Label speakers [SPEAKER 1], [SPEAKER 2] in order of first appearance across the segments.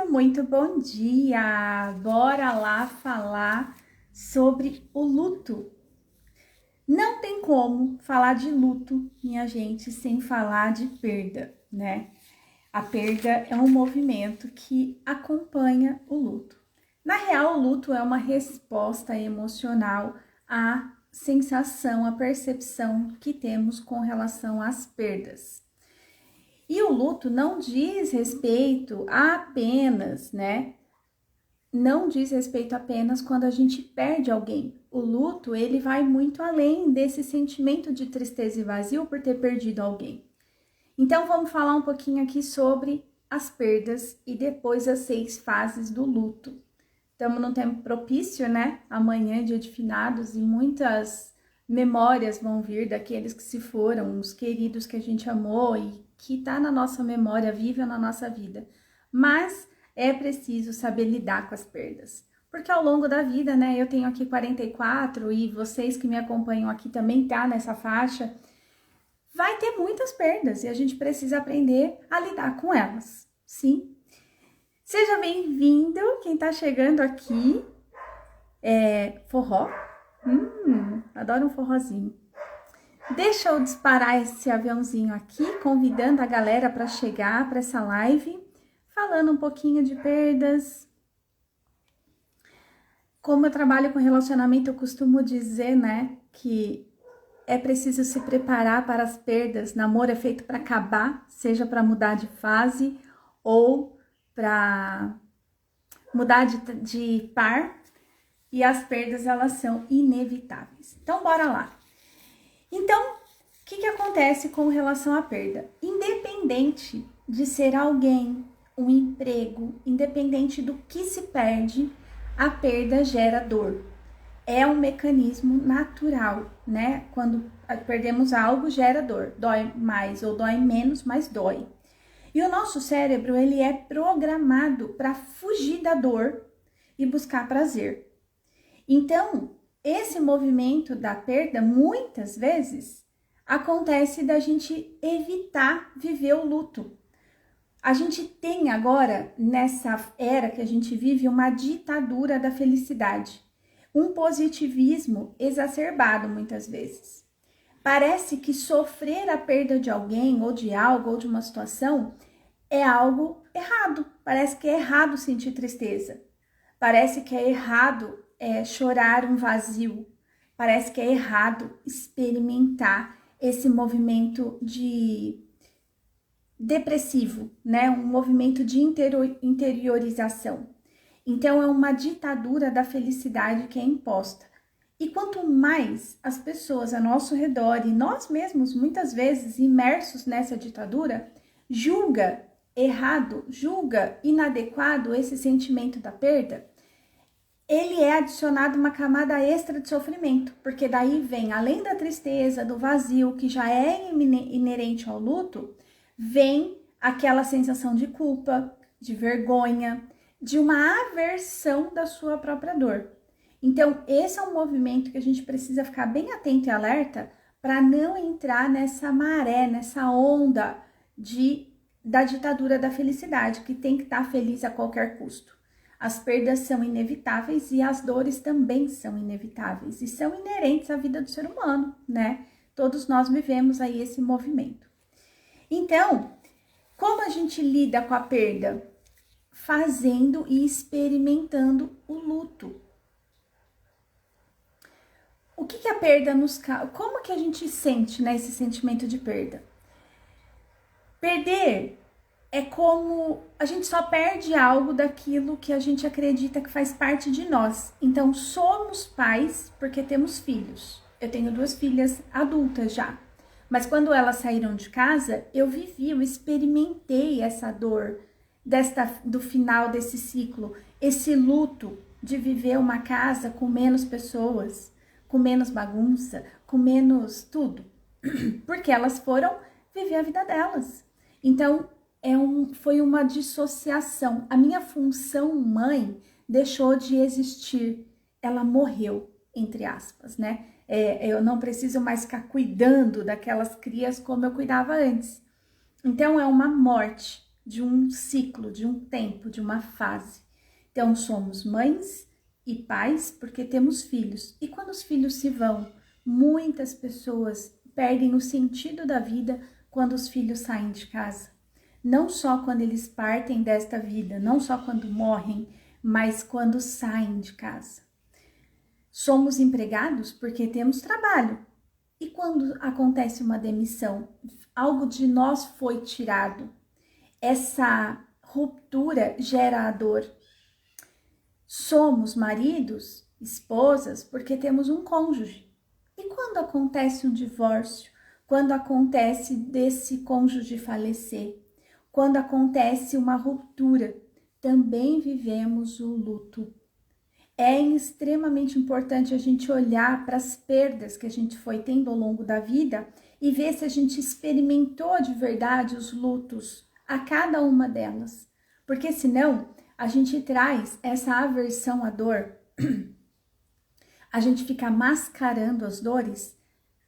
[SPEAKER 1] Muito bom dia! Bora lá falar sobre o luto. Não tem como falar de luto, minha gente, sem falar de perda, né? A perda é um movimento que acompanha o luto. Na real, o luto é uma resposta emocional à sensação, à percepção que temos com relação às perdas. E o luto não diz respeito apenas, né? Não diz respeito apenas quando a gente perde alguém. O luto, ele vai muito além desse sentimento de tristeza e vazio por ter perdido alguém. Então, vamos falar um pouquinho aqui sobre as perdas e depois as 6 fases do luto. Estamos num tempo propício, né? Amanhã, dia de finados, e muitas memórias vão vir daqueles que se foram, os queridos que a gente amou e que tá na nossa memória, vive na nossa vida. Mas é preciso saber lidar com as perdas. Porque ao longo da vida, né, eu tenho aqui 44 e vocês que me acompanham aqui também tá nessa faixa, vai ter muitas perdas e a gente precisa aprender a lidar com elas, sim? Seja bem-vindo, quem tá chegando aqui, forró, adoro um forrozinho. Deixa eu disparar esse aviãozinho aqui, convidando a galera para chegar para essa live, falando um pouquinho de perdas. Como eu trabalho com relacionamento, eu costumo dizer, né, que é preciso se preparar para as perdas. Namoro é feito para acabar, seja para mudar de fase ou para mudar de par, e as perdas, elas são inevitáveis. Então, bora lá. Então, o que acontece com relação à perda? Independente de ser alguém, um emprego, independente do que se perde, a perda gera dor. É um mecanismo natural, né? Quando perdemos algo, gera dor. Dói mais ou dói menos, mas dói. E o nosso cérebro, ele é programado para fugir da dor e buscar prazer. Então, esse movimento da perda, muitas vezes, acontece da gente evitar viver o luto. A gente tem agora, nessa era que a gente vive, uma ditadura da felicidade. Um positivismo exacerbado, muitas vezes. Parece que sofrer a perda de alguém, ou de algo, ou de uma situação, é algo errado. Parece que é errado sentir tristeza. Parece que é errado chorar um vazio. Parece que é errado experimentar esse movimento de depressivo, né? Um movimento de interiorização. Então, é uma ditadura da felicidade que é imposta. E quanto mais as pessoas ao nosso redor e nós mesmos, muitas vezes, imersos nessa ditadura, julga errado, julga inadequado esse sentimento da perda, ele é adicionado uma camada extra de sofrimento, porque daí vem, além da tristeza, do vazio, que já é inerente ao luto, vem aquela sensação de culpa, de vergonha, de uma aversão da sua própria dor. Então, esse é um movimento que a gente precisa ficar bem atento e alerta para não entrar nessa maré, nessa onda da ditadura da felicidade, que tem que estar feliz a qualquer custo. As perdas são inevitáveis e as dores também são inevitáveis e são inerentes à vida do ser humano, né? Todos nós vivemos aí esse movimento. Então, como a gente lida com a perda? Fazendo e experimentando o luto. O que a perda nos causa? Como que a gente sente, né, esse sentimento de perda? Perder é como a gente só perde algo daquilo que a gente acredita que faz parte de nós. Então, somos pais porque temos filhos. Eu tenho 2 filhas adultas já. Mas quando elas saíram de casa, eu experimentei essa dor do final desse ciclo, esse luto de viver uma casa com menos pessoas, com menos bagunça, com menos tudo, porque elas foram viver a vida delas. Então, foi uma dissociação. A minha função mãe deixou de existir, ela morreu, entre aspas, né? Eu não preciso mais ficar cuidando daquelas crias como eu cuidava antes. Então, é uma morte de um ciclo, de um tempo, de uma fase. Então, somos mães e pais porque temos filhos. E quando os filhos se vão, muitas pessoas perdem o sentido da vida quando os filhos saem de casa. Não só quando eles partem desta vida, não só quando morrem, mas quando saem de casa. Somos empregados porque temos trabalho. E quando acontece uma demissão, algo de nós foi tirado. Essa ruptura gera a dor. Somos maridos, esposas, porque temos um cônjuge. E quando acontece um divórcio, quando acontece desse cônjuge falecer, quando acontece uma ruptura, também vivemos o luto. É extremamente importante a gente olhar para as perdas que a gente foi tendo ao longo da vida e ver se a gente experimentou de verdade os lutos a cada uma delas. Porque senão a gente traz essa aversão à dor, a gente fica mascarando as dores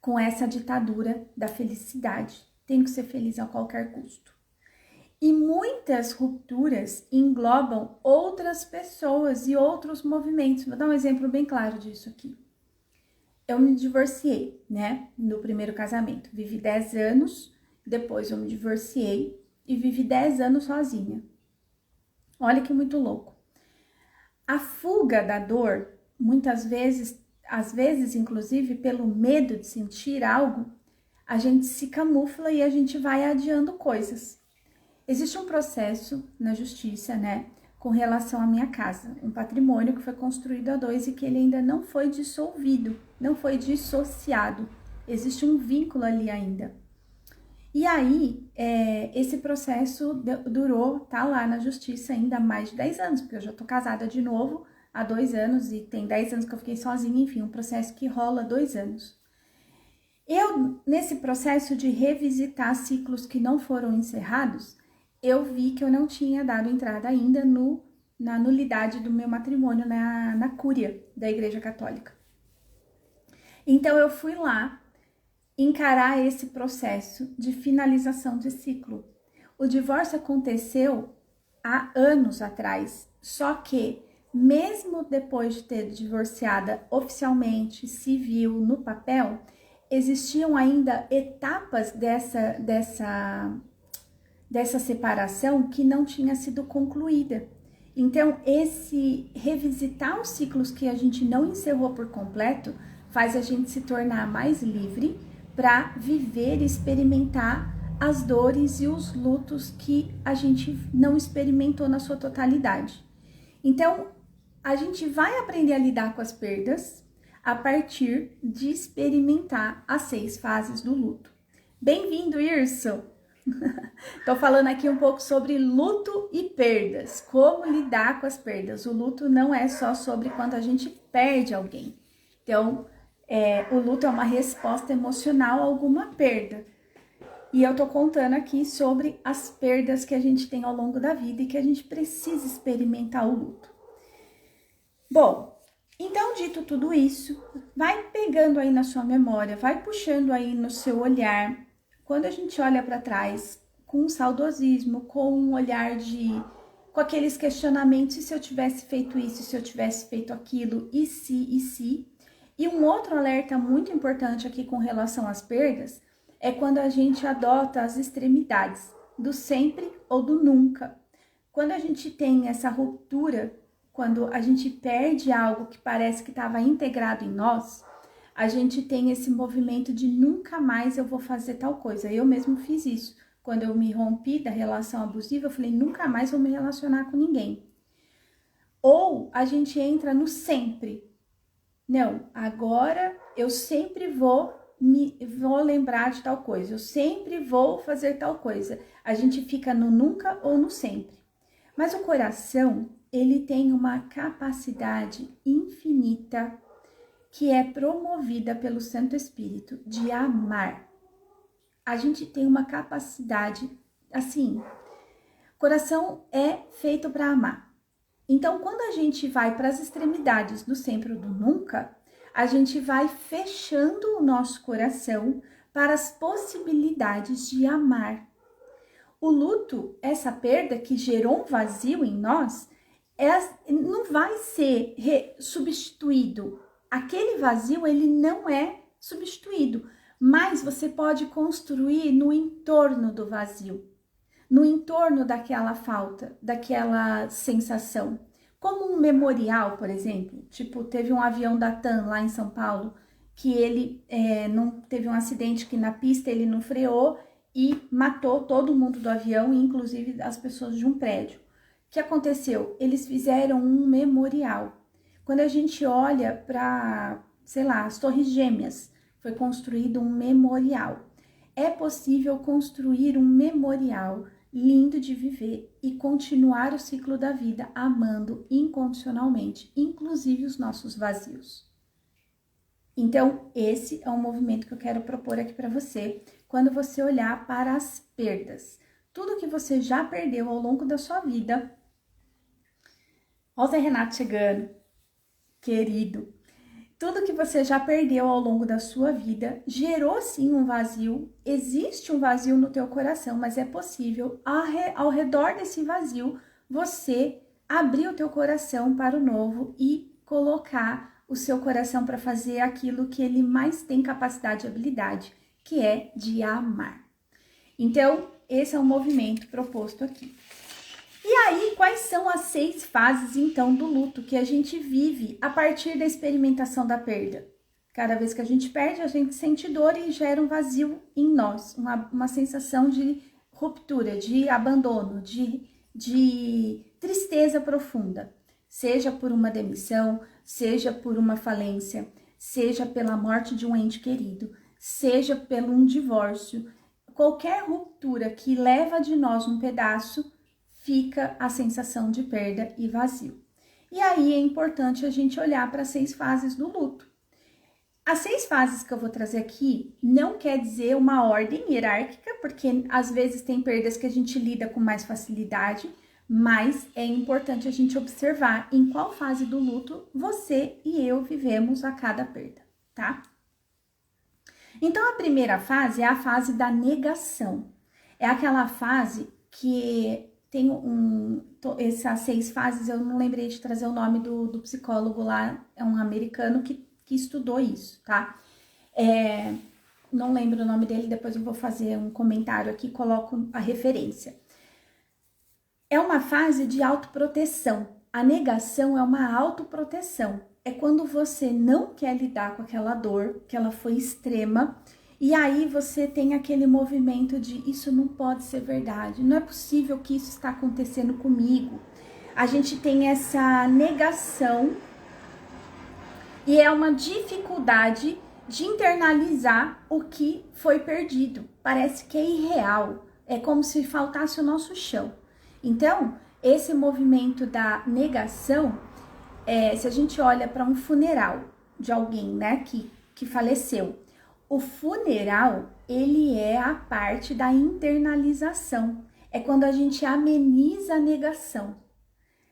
[SPEAKER 1] com essa ditadura da felicidade. Tenho que ser feliz a qualquer custo. E muitas rupturas englobam outras pessoas e outros movimentos. Vou dar um exemplo bem claro disso aqui. Eu me divorciei, né, no primeiro casamento. Vivi 10 anos, depois eu me divorciei e vivi 10 anos sozinha. Olha que muito louco. A fuga da dor, muitas vezes, às vezes inclusive pelo medo de sentir algo, a gente se camufla e a gente vai adiando coisas. Existe um processo na justiça, né, com relação à minha casa, um patrimônio que foi construído a dois e que ele ainda não foi dissolvido, não foi dissociado. Existe um vínculo ali ainda. E aí, esse processo durou, tá lá na justiça ainda há mais de 10 anos, porque eu já tô casada de novo há 2 anos e tem 10 anos que eu fiquei sozinha, enfim, um processo que rola 2 anos. Eu, nesse processo de revisitar ciclos que não foram encerrados, eu vi que eu não tinha dado entrada ainda na nulidade do meu matrimônio, na cúria da Igreja Católica. Então eu fui lá encarar esse processo de finalização de ciclo. O divórcio aconteceu há anos atrás, só que mesmo depois de ter divorciada oficialmente, civil, no papel, existiam ainda etapas dessa separação que não tinha sido concluída. Então, esse revisitar os ciclos que a gente não encerrou por completo faz a gente se tornar mais livre para viver e experimentar as dores e os lutos que a gente não experimentou na sua totalidade. Então, a gente vai aprender a lidar com as perdas a partir de experimentar as 6 fases do luto. Bem-vindo, Irso! Estou falando aqui um pouco sobre luto e perdas, como lidar com as perdas. O luto não é só sobre quando a gente perde alguém. Então, o luto é uma resposta emocional a alguma perda. E eu tô contando aqui sobre as perdas que a gente tem ao longo da vida e que a gente precisa experimentar o luto. Bom, então dito tudo isso, vai pegando aí na sua memória, vai puxando aí no seu olhar. Quando a gente olha para trás com um saudosismo, com um olhar com aqueles questionamentos, e se eu tivesse feito isso, se eu tivesse feito aquilo, e se. E um outro alerta muito importante aqui com relação às perdas é quando a gente adota as extremidades do sempre ou do nunca. Quando a gente tem essa ruptura, quando a gente perde algo que parece que estava integrado em nós, a gente tem esse movimento de nunca mais eu vou fazer tal coisa. Eu mesmo fiz isso. Quando eu me rompi da relação abusiva, eu falei, nunca mais vou me relacionar com ninguém. Ou a gente entra no sempre. Não, agora eu sempre vou lembrar de tal coisa. Eu sempre vou fazer tal coisa. A gente fica no nunca ou no sempre. Mas o coração, ele tem uma capacidade infinita que é promovida pelo Santo Espírito de amar. A gente tem uma capacidade, assim, coração é feito para amar. Então, quando a gente vai para as extremidades do sempre ou do nunca, a gente vai fechando o nosso coração para as possibilidades de amar. O luto, essa perda que gerou um vazio em nós, não vai ser substituído. Aquele vazio, ele não é substituído, mas você pode construir no entorno do vazio, no entorno daquela falta, daquela sensação. Como um memorial, por exemplo, tipo, teve um avião da TAM lá em São Paulo, que ele não teve um acidente que na pista ele não freou e matou todo mundo do avião, inclusive as pessoas de um prédio. O que aconteceu? Eles fizeram um memorial. Quando a gente olha para, sei lá, as Torres Gêmeas, foi construído um memorial. É possível construir um memorial lindo de viver e continuar o ciclo da vida amando incondicionalmente, inclusive os nossos vazios. Então, esse é um movimento que eu quero propor aqui para você, quando você olhar para as perdas. Tudo que você já perdeu ao longo da sua vida. Ó, Zé Renato chegando, querido. Tudo que você já perdeu ao longo da sua vida gerou sim um vazio. Existe um vazio no teu coração, mas é possível, ao redor desse vazio, você abrir o teu coração para o novo e colocar o seu coração para fazer aquilo que ele mais tem capacidade e habilidade, que é de amar. Então, esse é o movimento proposto aqui. E aí, quais são as 6 fases, então, do luto que a gente vive a partir da experimentação da perda? Cada vez que a gente perde, a gente sente dor e gera um vazio em nós, uma sensação de ruptura, de abandono, de tristeza profunda. Seja por uma demissão, seja por uma falência, seja pela morte de um ente querido, seja por um divórcio. Qualquer ruptura que leva de nós um pedaço, fica a sensação de perda e vazio. E aí é importante a gente olhar para as 6 fases do luto. As 6 fases que eu vou trazer aqui não quer dizer uma ordem hierárquica, porque às vezes tem perdas que a gente lida com mais facilidade, mas é importante a gente observar em qual fase do luto você e eu vivemos a cada perda, tá? Então, a primeira fase é a fase da negação. É aquela fase que tem essas 6 fases, eu não lembrei de trazer o nome do psicólogo lá, é um americano que estudou isso, tá? Não lembro o nome dele, depois eu vou fazer um comentário aqui, coloco a referência. É uma fase de autoproteção. A negação é uma autoproteção. É quando você não quer lidar com aquela dor, que ela foi extrema, e aí você tem aquele movimento de isso não pode ser verdade, não é possível que isso está acontecendo comigo. A gente tem essa negação e é uma dificuldade de internalizar o que foi perdido. Parece que é irreal, é como se faltasse o nosso chão. Então, esse movimento da negação, se a gente olha para um funeral de alguém, né, que faleceu, o funeral, ele é a parte da internalização. É quando a gente ameniza a negação.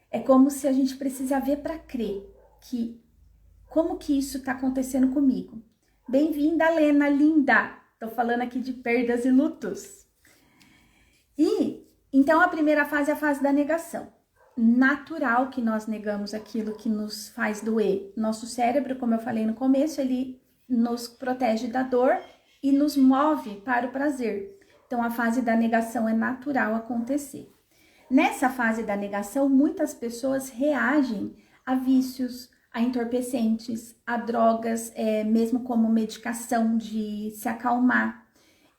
[SPEAKER 1] É como se a gente precisa ver para crer que como que isso está acontecendo comigo. Bem-vinda, Lena, linda! Tô falando aqui de perdas e lutos. E então a primeira fase é a fase da negação. Natural que nós negamos aquilo que nos faz doer. Nosso cérebro, como eu falei no começo, ele nos protege da dor e nos move para o prazer. Então, a fase da negação é natural acontecer. Nessa fase da negação, muitas pessoas reagem a vícios, a entorpecentes, a drogas, mesmo como medicação de se acalmar.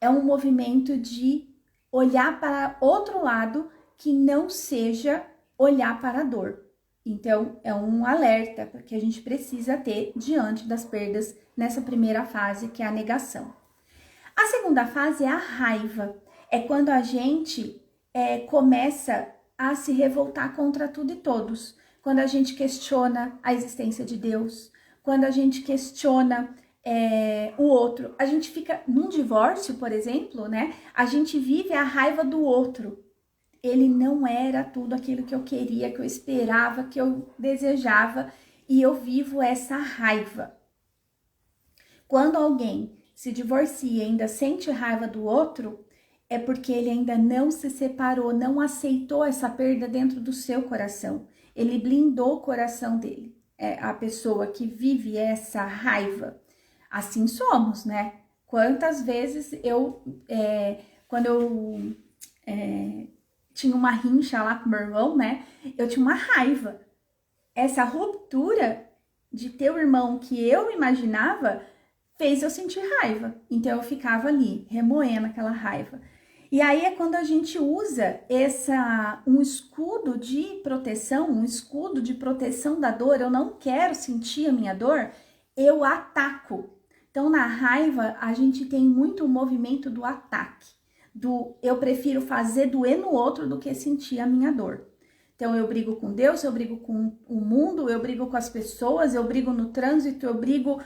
[SPEAKER 1] É um movimento de olhar para outro lado que não seja olhar para a dor. Então, é um alerta que a gente precisa ter diante das perdas nessa primeira fase, que é a negação. A segunda fase é a raiva. É quando a gente começa a se revoltar contra tudo e todos. Quando a gente questiona a existência de Deus, quando a gente questiona o outro. A gente fica num divórcio, por exemplo, né? A gente vive a raiva do outro. Ele não era tudo aquilo que eu queria, que eu esperava, que eu desejava, e eu vivo essa raiva. Quando alguém se divorcia e ainda sente raiva do outro, é porque ele ainda não se separou, não aceitou essa perda dentro do seu coração. Ele blindou o coração dele. É a pessoa que vive essa raiva. Assim somos, né? Quantas vezes quando eu tinha uma rincha lá com meu irmão, né? Eu tinha uma raiva. Essa ruptura de ter o irmão que eu imaginava fez eu sentir raiva. Então eu ficava ali, remoendo aquela raiva. E aí é quando a gente usa um escudo de proteção, um escudo de proteção da dor. Eu não quero sentir a minha dor, eu ataco. Então na raiva a gente tem muito o movimento do ataque. Eu prefiro fazer doer no outro do que sentir a minha dor. Então eu brigo com Deus, eu brigo com o mundo, eu brigo com as pessoas, eu brigo no trânsito, eu brigo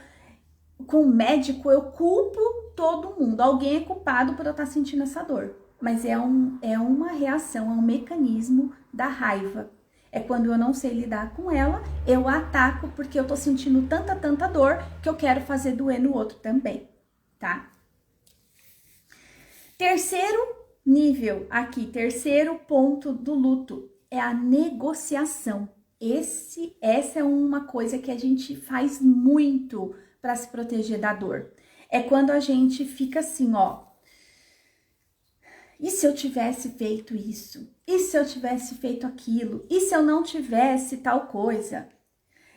[SPEAKER 1] com o médico, eu culpo todo mundo. Alguém é culpado por eu estar sentindo essa dor. Mas é uma reação, é um mecanismo da raiva. É quando eu não sei lidar com ela, eu ataco porque eu tô sentindo tanta dor que eu quero fazer doer no outro também, tá? Terceiro nível aqui, terceiro ponto do luto é a negociação. Essa é uma coisa que a gente faz muito para se proteger da dor. É quando a gente fica assim, ó. E se eu tivesse feito isso? E se eu tivesse feito aquilo? E se eu não tivesse tal coisa?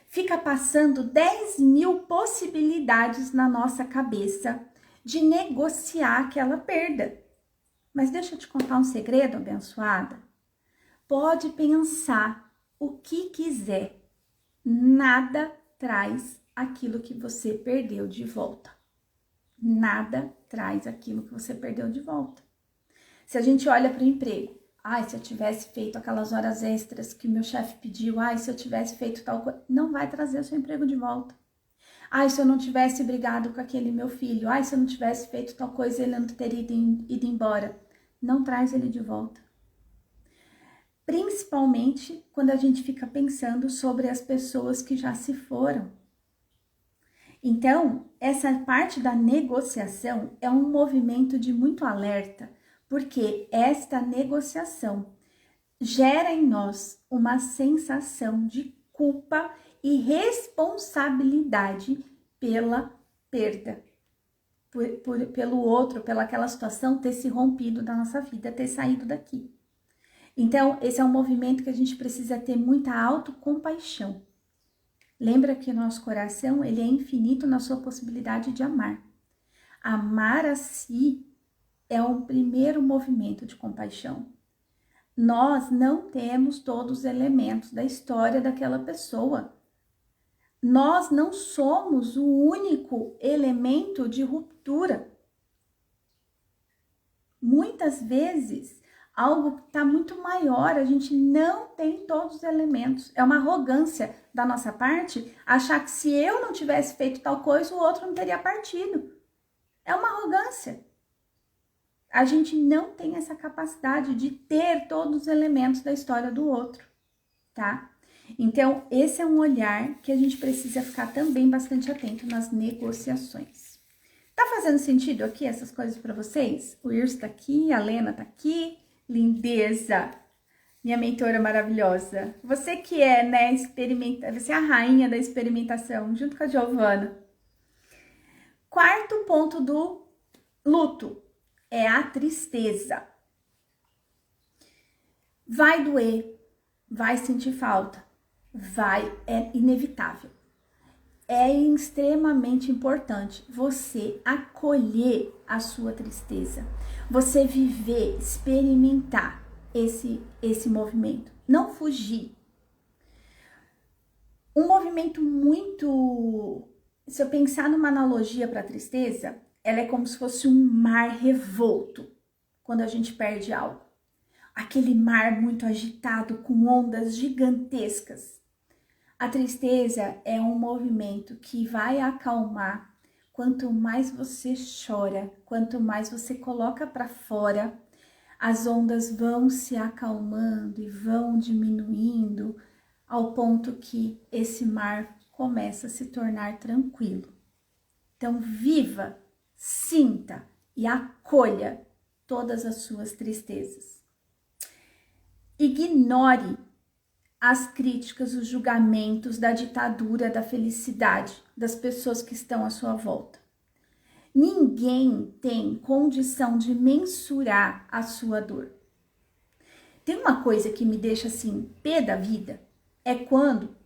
[SPEAKER 1] Fica passando 10.000 possibilidades na nossa cabeça de negociar aquela perda. Mas deixa eu te contar um segredo, abençoada. Pode pensar o que quiser. Nada traz aquilo que você perdeu de volta. Nada traz aquilo que você perdeu de volta. Se a gente olha para o emprego, se eu tivesse feito aquelas horas extras que o meu chefe pediu, se eu tivesse feito tal coisa, não vai trazer o seu emprego de volta. Se eu não tivesse brigado com aquele meu filho, se eu não tivesse feito tal coisa, ele não teria ido embora. Não traz ele de volta. Principalmente quando a gente fica pensando sobre as pessoas que já se foram. Então, essa parte da negociação é um movimento de muito alerta, porque esta negociação gera em nós uma sensação de culpa e responsabilidade pela perda, pelo outro, pelaquela situação ter se rompido da nossa vida, ter saído daqui. Então, esse é um movimento que a gente precisa ter muita autocompaixão. Lembra que o nosso coração, ele é infinito na sua possibilidade de amar. Amar a si é o primeiro movimento de compaixão. Nós não temos todos os elementos da história daquela pessoa. Nós não somos o único elemento de ruptura. Muitas vezes, algo que está muito maior, a gente não tem todos os elementos. É uma arrogância da nossa parte achar que se eu não tivesse feito tal coisa, o outro não teria partido. É uma arrogância. A gente não tem essa capacidade de ter todos os elementos da história do outro, tá? Então, esse é um olhar que a gente precisa ficar também bastante atento nas negociações. Tá fazendo sentido aqui essas coisas para vocês? O Irso tá aqui, a Lena tá aqui, lindeza, minha mentora maravilhosa. Você que é, né, você é a rainha da experimentação, junto com a Giovana. Quarto ponto do luto é a tristeza. Vai doer, vai sentir falta, é inevitável. É extremamente importante você acolher a sua tristeza, você viver, experimentar esse movimento, não fugir. Um movimento muito, se eu pensar numa analogia para a tristeza, ela é como se fosse um mar revolto, quando a gente perde algo. Aquele mar muito agitado, com ondas gigantescas. A tristeza é um movimento que vai acalmar quanto mais você chora, quanto mais você coloca para fora, as ondas vão se acalmando e vão diminuindo ao ponto que esse mar começa a se tornar tranquilo. Então, viva, sinta e acolha todas as suas tristezas. Ignore as críticas, os julgamentos da ditadura da felicidade das pessoas que estão à sua volta. Ninguém tem condição de mensurar a sua dor. Tem uma coisa que me deixa assim, pé da vida, é quando,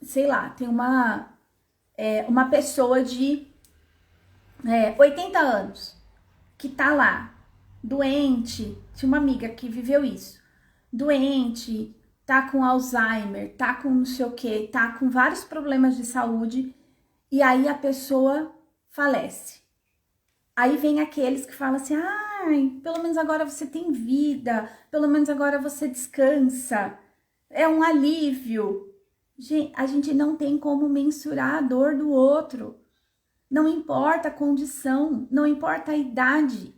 [SPEAKER 1] sei lá, tem uma pessoa de 80 anos que tá lá, doente, tinha uma amiga que viveu isso, doente, tá com Alzheimer, tá com não sei o que, tá com vários problemas de saúde, e aí a pessoa falece. Aí vem aqueles que falam assim, ai, pelo menos agora você tem vida, pelo menos agora você descansa, é um alívio. Gente, a gente não tem como mensurar a dor do outro. Não importa a condição, não importa a idade.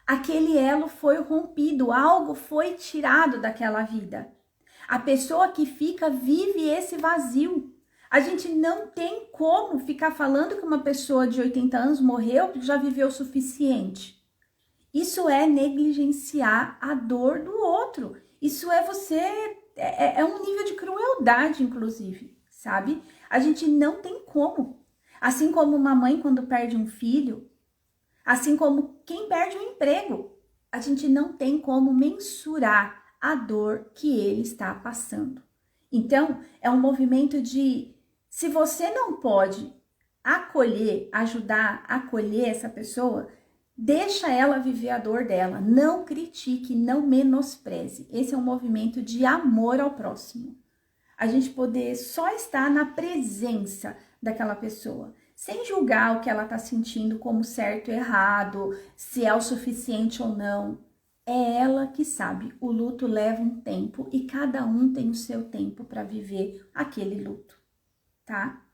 [SPEAKER 1] Aquele elo foi rompido, algo foi tirado daquela vida. A pessoa que fica vive esse vazio. A gente não tem como ficar falando que uma pessoa de 80 anos morreu porque já viveu o suficiente. Isso é negligenciar a dor do outro. Isso é é um nível de crueldade, inclusive, sabe? A gente não tem como. Assim como uma mãe quando perde um filho, assim como quem perde um emprego, a gente não tem como mensurar a dor que ele está passando. Então, é um movimento de, se você não pode acolher, ajudar a acolher essa pessoa, deixa ela viver a dor dela, não critique, não menospreze. Esse é um movimento de amor ao próximo. A gente poder só estar na presença daquela pessoa, sem julgar o que ela está sentindo como certo ou errado, se é o suficiente ou não. É ela que sabe. O luto leva um tempo e cada um tem o seu tempo para viver aquele luto, tá?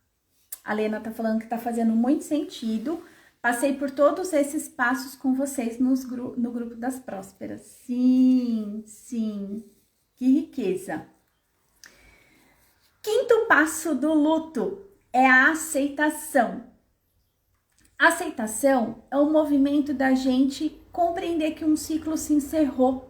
[SPEAKER 1] A Lena tá falando que tá fazendo muito sentido. Passei por todos esses passos com vocês no grupo das prósperas. Sim, sim. Que riqueza. Quinto passo do luto é a aceitação. A aceitação é o movimento da gente compreender que um ciclo se encerrou.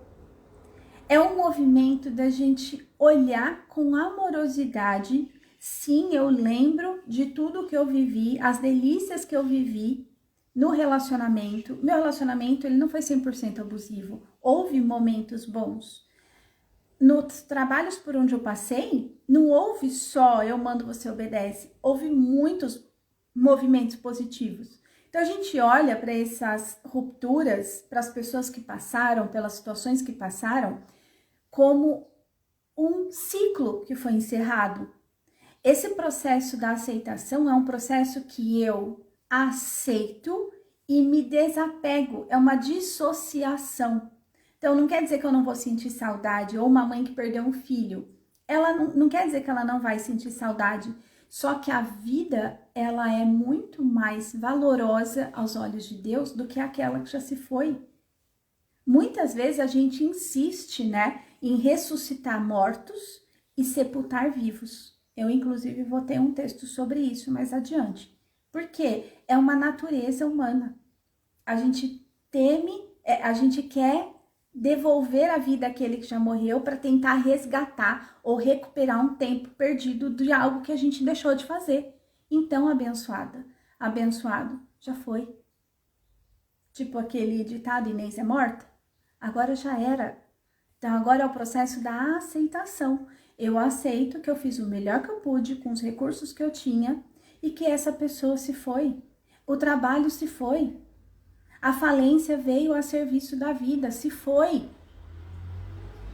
[SPEAKER 1] É um movimento da gente olhar com amorosidade. Sim, eu lembro de tudo que eu vivi, as delícias que eu vivi no relacionamento. Meu relacionamento, ele não foi 100% abusivo. Houve momentos bons. Nos trabalhos por onde eu passei, não houve só eu mando, você obedece. Houve muitos movimentos positivos. Então a gente olha para essas rupturas, para as pessoas que passaram, pelas situações que passaram, como um ciclo que foi encerrado. Esse processo da aceitação é um processo que eu aceito e me desapego, é uma dissociação. Então não quer dizer que eu não vou sentir saudade, ou uma mãe que perdeu um filho, ela não quer dizer que ela não vai sentir saudade, só que a vida, ela é muito mais valorosa aos olhos de Deus do que aquela que já se foi. Muitas vezes a gente insiste, né, em ressuscitar mortos e sepultar vivos. Eu, inclusive, vou ter um texto sobre isso mais adiante. Porque é uma natureza humana. A gente a gente quer devolver a vida àquele que já morreu para tentar resgatar ou recuperar um tempo perdido de algo que a gente deixou de fazer. Então, abençoada, abençoado, já foi. Tipo aquele ditado, Inês é morta? Agora já era. Então, agora é o processo da aceitação. Eu aceito que eu fiz o melhor que eu pude com os recursos que eu tinha e que essa pessoa se foi. O trabalho se foi. A falência veio a serviço da vida, se foi.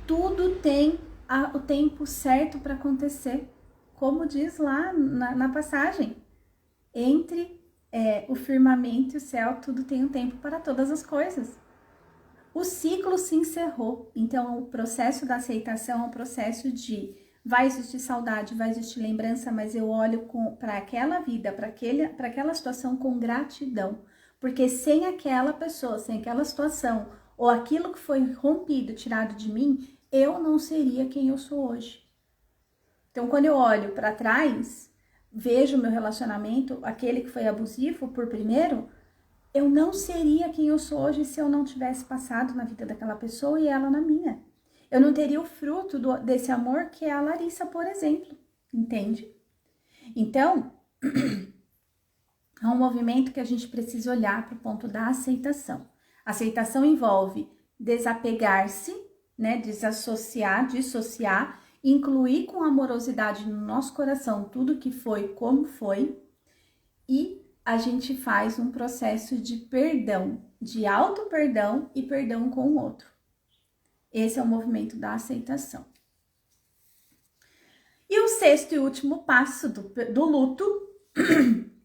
[SPEAKER 1] Tudo tem o tempo certo para acontecer. Como diz lá na passagem. Entre o firmamento e o céu, tudo tem um tempo para todas as coisas. O ciclo se encerrou. Então, o processo da aceitação é um processo de vai existir saudade, vai existir lembrança, mas eu olho para aquela vida, para aquela situação com gratidão. Porque sem aquela pessoa, sem aquela situação, ou aquilo que foi rompido, tirado de mim, eu não seria quem eu sou hoje. Então, quando eu olho para trás, vejo meu relacionamento, aquele que foi abusivo por primeiro, Eu não seria quem eu sou hoje se eu não tivesse passado na vida daquela pessoa e ela na minha. Eu não teria o fruto desse amor que é a Larissa, por exemplo, entende? Então, é um movimento que a gente precisa olhar para o ponto da aceitação. Aceitação envolve desapegar-se, né, dissociar, incluir com amorosidade no nosso coração tudo que foi, como foi, e a gente faz um processo de perdão, de auto-perdão e perdão com o outro. Esse é o movimento da aceitação. E o sexto e último passo do luto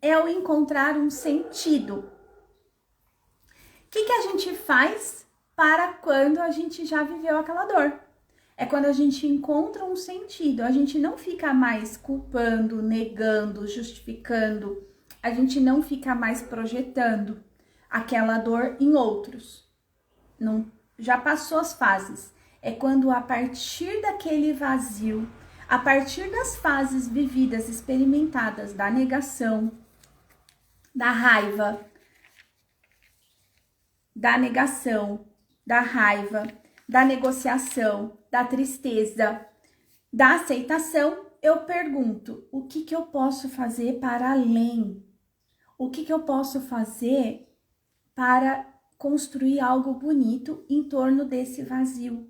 [SPEAKER 1] é o encontrar um sentido. O que a gente faz para quando a gente já viveu aquela dor? É quando a gente encontra um sentido, a gente não fica mais culpando, negando, justificando, a gente não fica mais projetando aquela dor em outros. Não, já passou as fases. É quando a partir daquele vazio, a partir das fases vividas, experimentadas, da negação, da raiva, da negociação, da tristeza, da aceitação, eu pergunto, o que eu posso fazer para além? O que eu posso fazer para construir algo bonito em torno desse vazio?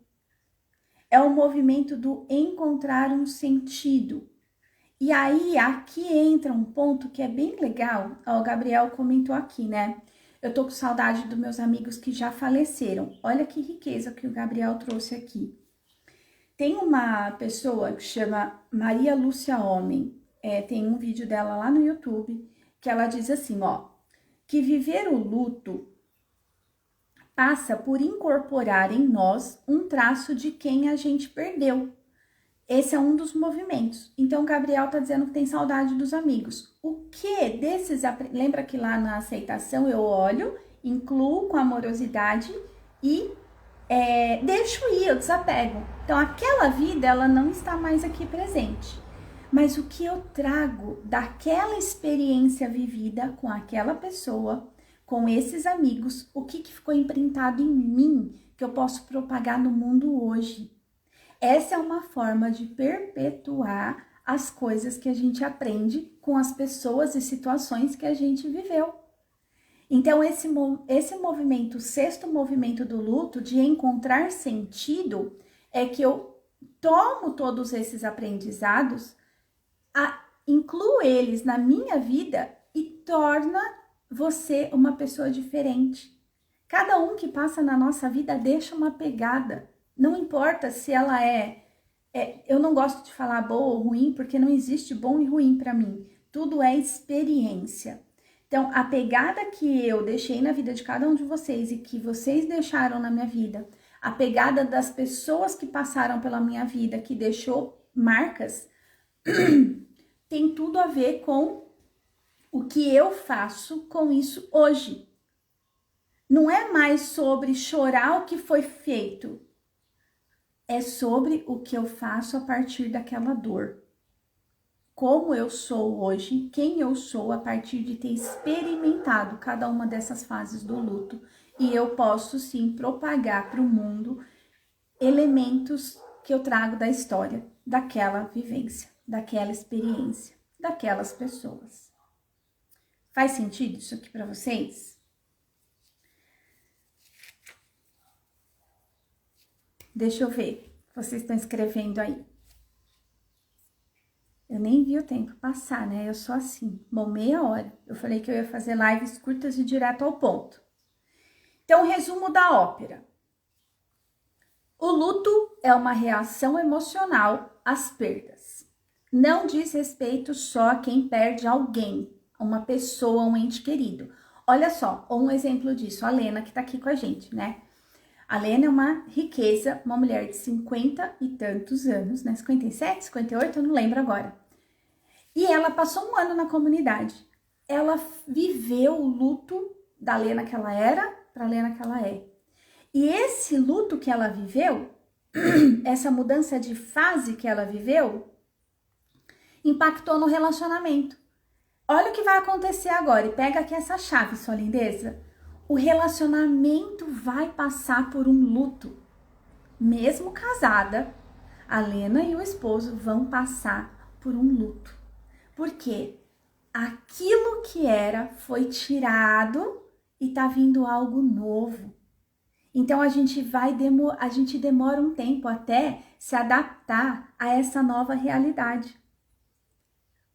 [SPEAKER 1] É o movimento do encontrar um sentido. E aí, aqui entra um ponto que é bem legal. O Gabriel comentou aqui, né? Eu tô com saudade dos meus amigos que já faleceram. Olha que riqueza que o Gabriel trouxe aqui. Tem uma pessoa que chama Maria Lúcia Homem. Tem um vídeo dela lá no YouTube que ela diz assim, ó, que viver o luto passa por incorporar em nós um traço de quem a gente perdeu. Esse é um dos movimentos. Então, o Gabriel tá dizendo que tem saudade dos amigos. O que desses... Lembra que lá na aceitação eu olho, incluo com amorosidade e deixo ir, eu desapego. Então, aquela vida, ela não está mais aqui presente. Mas o que eu trago daquela experiência vivida com aquela pessoa, com esses amigos, o que ficou imprintado em mim, que eu posso propagar no mundo hoje? Essa é uma forma de perpetuar as coisas que a gente aprende com as pessoas e situações que a gente viveu. Então, esse movimento, o sexto movimento do luto, de encontrar sentido, é que eu tomo todos esses aprendizados, incluo eles na minha vida e torna você uma pessoa diferente. Cada um que passa na nossa vida deixa uma pegada. Não importa se ela eu não gosto de falar boa ou ruim, porque não existe bom e ruim para mim. Tudo é experiência. Então, a pegada que eu deixei na vida de cada um de vocês e que vocês deixaram na minha vida, a pegada das pessoas que passaram pela minha vida, que deixou marcas, tem tudo a ver com o que eu faço com isso hoje. Não é mais sobre chorar o que foi feito. É sobre o que eu faço a partir daquela dor. Como eu sou hoje, quem eu sou a partir de ter experimentado cada uma dessas fases do luto. E eu posso sim propagar para o mundo elementos que eu trago da história, daquela vivência, daquela experiência, daquelas pessoas. Faz sentido isso aqui para vocês? Deixa eu ver, vocês estão escrevendo aí. Eu nem vi o tempo passar, né? Eu sou assim. Bom, meia hora. Eu falei que eu ia fazer lives curtas e direto ao ponto. Então, resumo da ópera. O luto é uma reação emocional às perdas. Não diz respeito só a quem perde alguém, uma pessoa, um ente querido. Olha só, um exemplo disso, a Lena que tá aqui com a gente, né? A Lena é uma riqueza, uma mulher de 50 e tantos anos, né? 57, 58, eu não lembro agora. E ela passou um ano na comunidade. Ela viveu o luto da Lena que ela era para a Lena que ela é. E esse luto que ela viveu, essa mudança de fase que ela viveu, impactou no relacionamento. Olha o que vai acontecer agora, e pega aqui essa chave, sua lindeza. o relacionamento vai passar por um luto. Mesmo casada, a Lena e o esposo vão passar por um luto. Por quê? Aquilo que era foi tirado e tá vindo algo novo. Então a gente demora um tempo até se adaptar a essa nova realidade.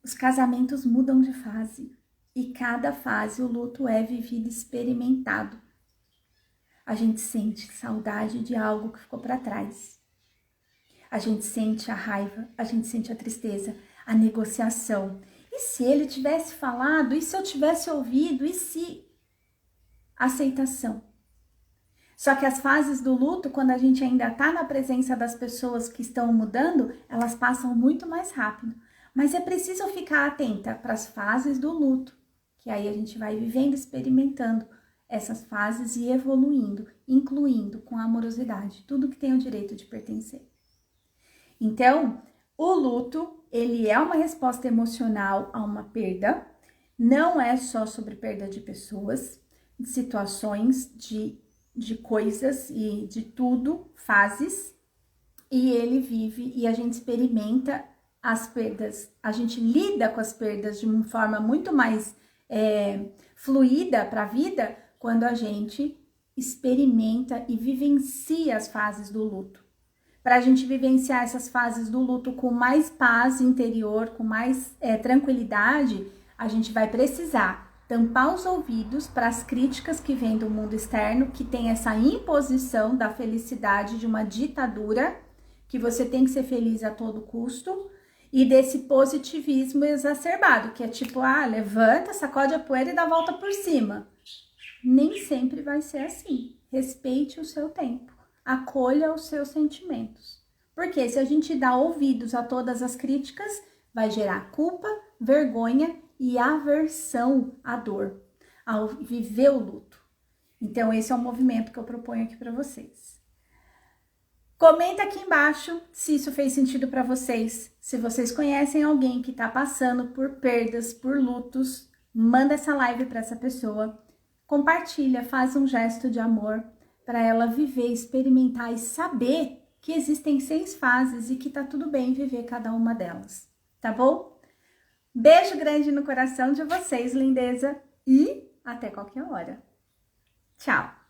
[SPEAKER 1] Os casamentos mudam de fase e cada fase o luto é vivido, experimentado. A gente sente saudade de algo que ficou para trás. A gente sente a raiva, a gente sente a tristeza, a negociação. E se ele tivesse falado? E se eu tivesse ouvido? E se? Aceitação. Só que as fases do luto, quando a gente ainda está na presença das pessoas que estão mudando, elas passam muito mais rápido. Mas é preciso ficar atenta para as fases do luto, que aí a gente vai vivendo, experimentando essas fases e evoluindo, incluindo com amorosidade, tudo que tem o direito de pertencer. Então, o luto, ele é uma resposta emocional a uma perda, não é só sobre perda de pessoas, de situações, de coisas e de tudo, fases, e ele vive e a gente experimenta as perdas, a gente lida com as perdas de uma forma muito mais fluida para a vida quando a gente experimenta e vivencia as fases do luto. Para a gente vivenciar essas fases do luto com mais paz interior, com mais tranquilidade, a gente vai precisar tampar os ouvidos para as críticas que vêm do mundo externo, que tem essa imposição da felicidade de uma ditadura, que você tem que ser feliz a todo custo, e desse positivismo exacerbado, que é tipo, levanta, sacode a poeira e dá a volta por cima. Nem sempre vai ser assim. Respeite o seu tempo. Acolha os seus sentimentos. Porque se a gente dá ouvidos a todas as críticas, vai gerar culpa, vergonha e aversão à dor, ao viver o luto. Então, esse é o movimento que eu proponho aqui para vocês. Comenta aqui embaixo se isso fez sentido para vocês. Se vocês conhecem alguém que está passando por perdas, por lutos, manda essa live para essa pessoa. Compartilha, faz um gesto de amor para ela viver, experimentar e saber que existem 6 fases e que tá tudo bem viver cada uma delas, tá bom? Beijo grande no coração de vocês, lindeza, e até qualquer hora. Tchau!